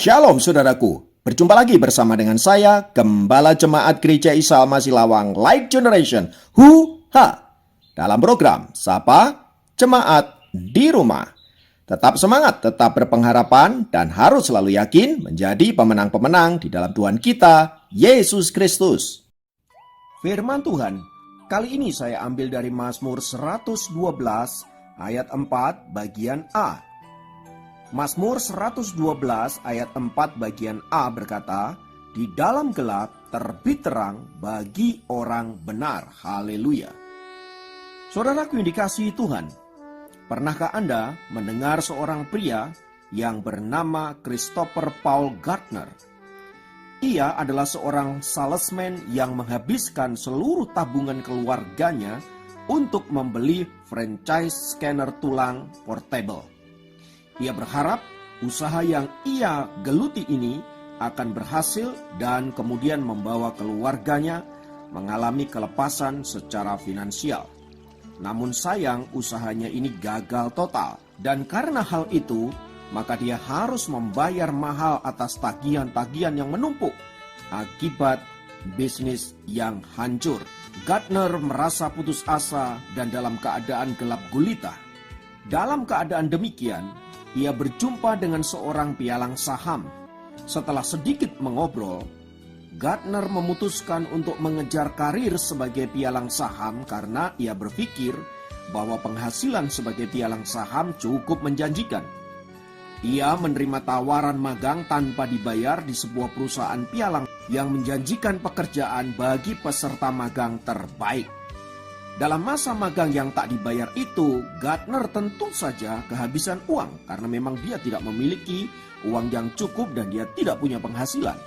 Shalom saudaraku, berjumpa lagi bersama dengan saya, Gembala Jemaat Gereja Isa Almasih Lawang Light Generation, dalam program Sapa Jemaat di Rumah. Tetap semangat, tetap berpengharapan, dan harus selalu yakin menjadi pemenang-pemenang di dalam Tuhan kita, Yesus Kristus. Firman Tuhan, kali ini saya ambil dari Mazmur 112 ayat 4 bagian A. Mazmur 112 ayat 4 bagian A berkata, "Di dalam gelap terbit terang bagi orang benar." Haleluya. Saudaraku yang dikasihi Tuhan, pernahkah Anda mendengar seorang pria yang bernama Christopher Paul Gardner? Ia adalah seorang salesman yang menghabiskan seluruh tabungan keluarganya untuk membeli franchise scanner tulang portable. Ia berharap usaha yang ia geluti ini akan berhasil dan kemudian membawa keluarganya mengalami kelepasan secara finansial. Namun sayang usahanya ini gagal total, dan karena hal itu maka dia harus membayar mahal atas tagihan-tagihan yang menumpuk akibat bisnis yang hancur. Gardner merasa putus asa dan dalam keadaan gelap gulita. Dalam keadaan demikian, ia berjumpa dengan seorang pialang saham. Setelah sedikit mengobrol, Gardner memutuskan untuk mengejar karir sebagai pialang saham karena ia berpikir bahwa penghasilan sebagai pialang saham cukup menjanjikan. Ia menerima tawaran magang tanpa dibayar di sebuah perusahaan pialang yang menjanjikan pekerjaan bagi peserta magang terbaik. Dalam masa magang yang tak dibayar itu, Gardner tentu saja kehabisan uang karena memang dia tidak memiliki uang yang cukup dan dia tidak punya penghasilan.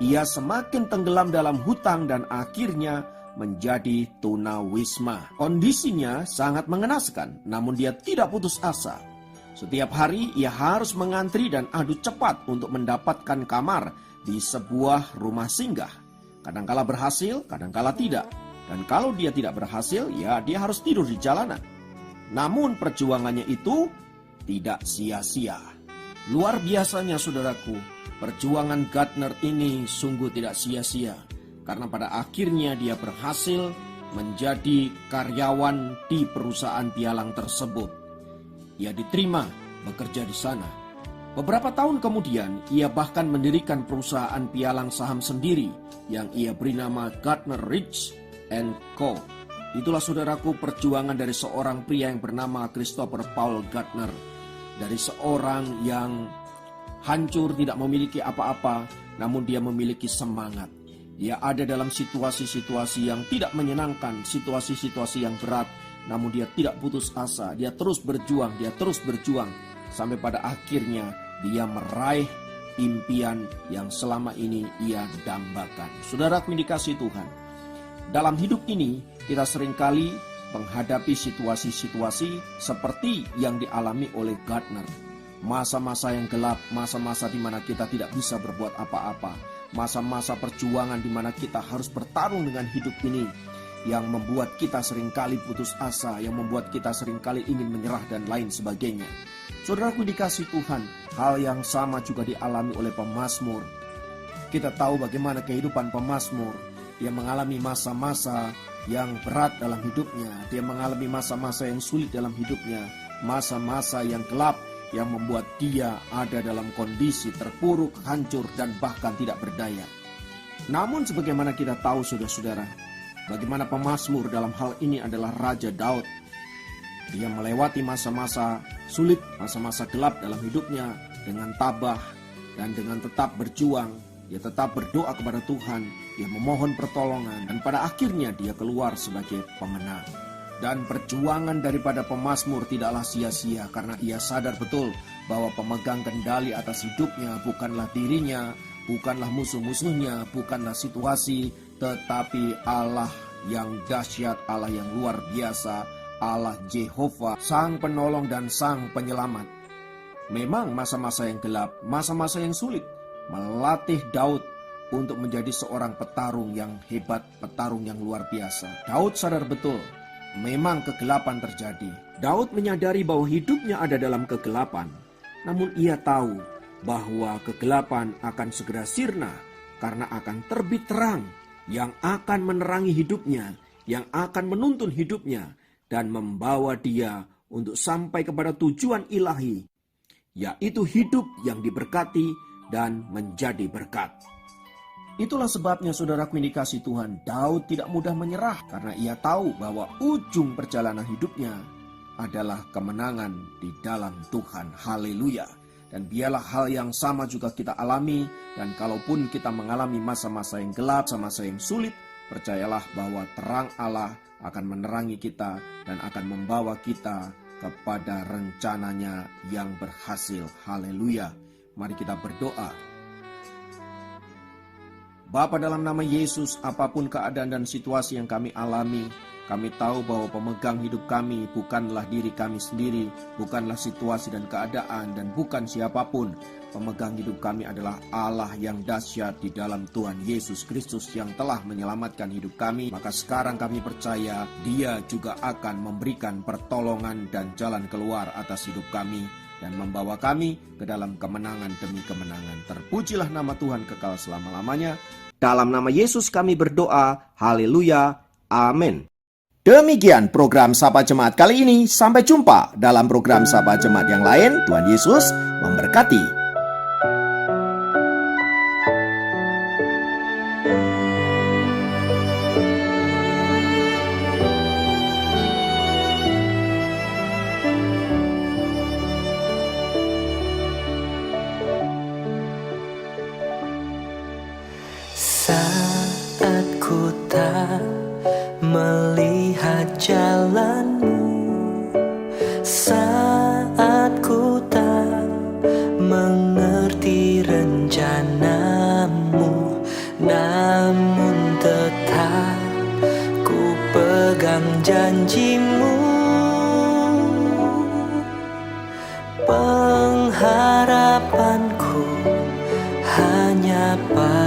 Ia semakin tenggelam dalam hutang dan akhirnya menjadi tunawisma. Kondisinya sangat mengenaskan, namun dia tidak putus asa. Setiap hari ia harus mengantri dan adu cepat untuk mendapatkan kamar di sebuah rumah singgah. Kadangkala berhasil, kadangkala tidak. Dan kalau dia tidak berhasil, ya dia harus tidur di jalanan. Namun perjuangannya itu tidak sia-sia. Luar biasanya saudaraku, perjuangan Gardner ini sungguh tidak sia-sia. Karena pada akhirnya dia berhasil menjadi karyawan di perusahaan pialang tersebut. Ia diterima bekerja di sana. Beberapa tahun kemudian, ia bahkan mendirikan perusahaan pialang saham sendiri yang ia beri nama Gardner Rich Co. Itulah saudaraku perjuangan dari seorang pria yang bernama Christopher Paul Gardner. Dari seorang yang hancur, tidak memiliki apa-apa, namun dia memiliki semangat. Dia ada dalam situasi-situasi yang tidak menyenangkan, situasi-situasi yang berat, namun dia tidak putus asa. Dia terus berjuang, sampai pada akhirnya dia meraih impian yang selama ini ia dambakan. Saudaraku yang dikasihi Tuhan, dalam hidup ini, kita seringkali menghadapi situasi-situasi seperti yang dialami oleh Gardner. Masa-masa yang gelap, masa-masa di mana kita tidak bisa berbuat apa-apa. Masa-masa perjuangan di mana kita harus bertarung dengan hidup ini. Yang membuat kita seringkali putus asa, yang membuat kita seringkali ingin menyerah dan lain sebagainya. Saudaraku dikasih Tuhan, hal yang sama juga dialami oleh pemazmur. Kita tahu bagaimana kehidupan pemazmur. Dia mengalami masa-masa yang berat dalam hidupnya. Dia mengalami masa-masa yang sulit dalam hidupnya. Masa-masa yang gelap yang membuat dia ada dalam kondisi terpuruk, hancur, dan bahkan tidak berdaya. Namun sebagaimana kita tahu saudara-saudara, bagaimana pemazmur dalam hal ini adalah Raja Daud. Dia melewati masa-masa sulit, masa-masa gelap dalam hidupnya dengan tabah dan dengan tetap berjuang. Dia tetap berdoa kepada Tuhan, dia memohon pertolongan, dan pada akhirnya dia keluar sebagai pemenang. Dan perjuangan daripada pemazmur tidaklah sia-sia karena ia sadar betul bahwa pemegang kendali atas hidupnya bukanlah dirinya, bukanlah musuh-musuhnya, bukanlah situasi, tetapi Allah yang dahsyat, Allah yang luar biasa, Allah Jehovah, Sang Penolong dan Sang Penyelamat. Memang masa-masa yang gelap, masa-masa yang sulit, melatih Daud untuk menjadi seorang petarung yang hebat, petarung yang luar biasa. Daud sadar betul, memang kegelapan terjadi. Daud menyadari bahwa hidupnya ada dalam kegelapan. Namun ia tahu bahwa kegelapan akan segera sirna karena akan terbit terang yang akan menerangi hidupnya, yang akan menuntun hidupnya dan membawa dia untuk sampai kepada tujuan ilahi, yaitu hidup yang diberkati dan menjadi berkat. Itulah sebabnya saudaraku yang dikasihi Tuhan, Daud tidak mudah menyerah karena ia tahu bahwa ujung perjalanan hidupnya adalah kemenangan di dalam Tuhan. Haleluya. Dan biarlah hal yang sama juga kita alami, dan kalaupun kita mengalami masa-masa yang gelap, masa-masa yang sulit, percayalah bahwa terang Allah akan menerangi kita dan akan membawa kita kepada rencananya yang berhasil. Haleluya. Mari kita berdoa. Bapa, dalam nama Yesus, apapun keadaan dan situasi yang kami alami, kami tahu bahwa pemegang hidup kami bukanlah diri kami sendiri, bukanlah situasi dan keadaan, dan bukan siapapun. Pemegang hidup kami adalah Allah yang dahsyat di dalam Tuhan Yesus Kristus yang telah menyelamatkan hidup kami. Maka sekarang kami percaya Dia juga akan memberikan pertolongan dan jalan keluar atas hidup kami dan membawa kami ke dalam kemenangan demi kemenangan. Terpujilah nama Tuhan kekal selama-lamanya. Dalam nama Yesus kami berdoa. Haleluya. Amin. Demikian program Sapa Jemaat kali ini. Sampai jumpa dalam program Sapa Jemaat yang lain. Tuhan Yesus memberkati. Saat ku tak melihat jalanmu, saat ku tak mengerti rencanamu, namun tetap ku pegang janjimu. Pengharapanku hanya pada